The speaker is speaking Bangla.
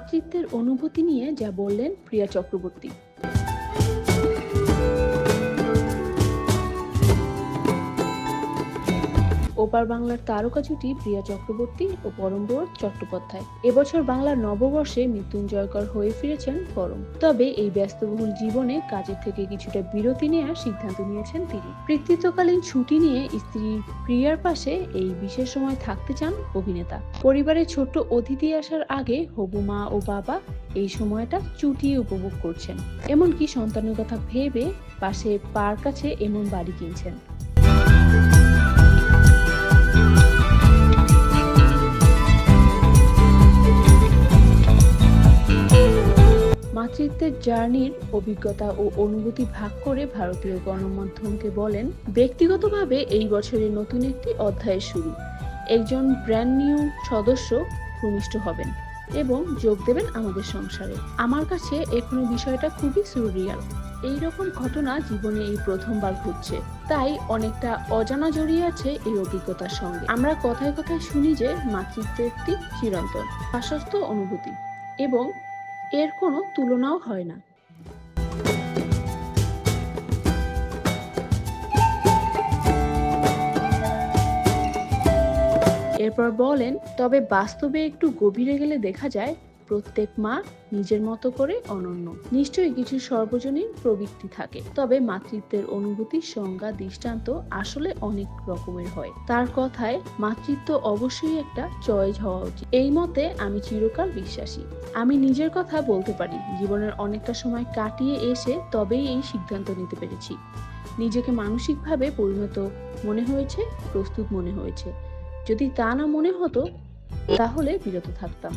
মাতৃত্বের অনুভূতি নিয়ে যা বললেন প্রিয়া চক্রবর্তী। ওপার বাংলার তারকা জুটি প্রিয়া চক্রবর্তী ও পরমব্রত চট্টোপাধ্যায় এবছর বাংলার নববর্ষে মৃত্যুঞ্জয়কর হয়ে ফিরেছেন পরম। তবে এই ব্যস্তবহুল জীবনে কাজের থেকে কিছুটা বিরতি নেওয়ার সিদ্ধান্ত নিয়েছেন তিনি। পিতৃত্বকালীন ছুটি নিয়ে স্ত্রী প্রিয়ার পাশে এই বিশেষ সময় থাকতে চান অভিনেতা। পরিবারের ছোট্ট অতিথি আসার আগে হবু মা ও বাবা এই সময়টা চুটিয়ে উপভোগ করছেন। এমনকি সন্তানের কথা ভেবে পাশে পার্ক আছে এমন বাড়ি কিনছেন। মাতৃত্বের জার্নির অভিজ্ঞতা ও অনুভূতি ভাগ করে ভারতীয় গণমাধ্যমকে বলেন, ব্যক্তিগতভাবে এই বছরের নতুন একটি অধ্যায়ের শুরু। একজন ব্র্যান্ড নিউ সদস্য ভূমিষ্ঠ হবেন এবং যোগ দেবেন আমাদের সংসারে। আমার কাছে এখনো বিষয়টা খুবই সুরিয়াল। এইরকম ঘটনা জীবনে এই প্রথমবার ঘটছে, তাই অনেকটা অজানা জড়িয়ে আছে এই অভিজ্ঞতার সঙ্গে। আমরা কথায় কথায় শুনি যে মাতৃত্ব একটি চিরন্তন আশ্বস্ত অনুভূতি এবং এর কোনো তুলনাও হয় না। এরপর বলেন, তবে বাস্তবে একটু গভীরে গেলে দেখা যায় প্রত্যেক মা নিজের মতো করে অনন্য। নিশ্চয়ই কিছু সর্বজনীন প্রবৃত্তি থাকে, তবে মাতৃত্বের অনুভূতির সংজ্ঞা দৃষ্টান্ত আসলে অনেক রকমের হয়। তার কথায় মাতৃত্ব অবশ্যই একটা চয়েস হওয়া উচিত। এই মতে আমি চিরকাল বিশ্বাসী। আমি নিজের কথা বলতে পারি, জীবনের অনেকটা সময় কাটিয়ে এসে তবেই এই সিদ্ধান্ত নিতে পেরেছি। নিজেকে মানসিকভাবে পরিণত মনে হয়েছে, প্রস্তুত মনে হয়েছে। যদি তা না মনে হতো তাহলে বিরত থাকতাম।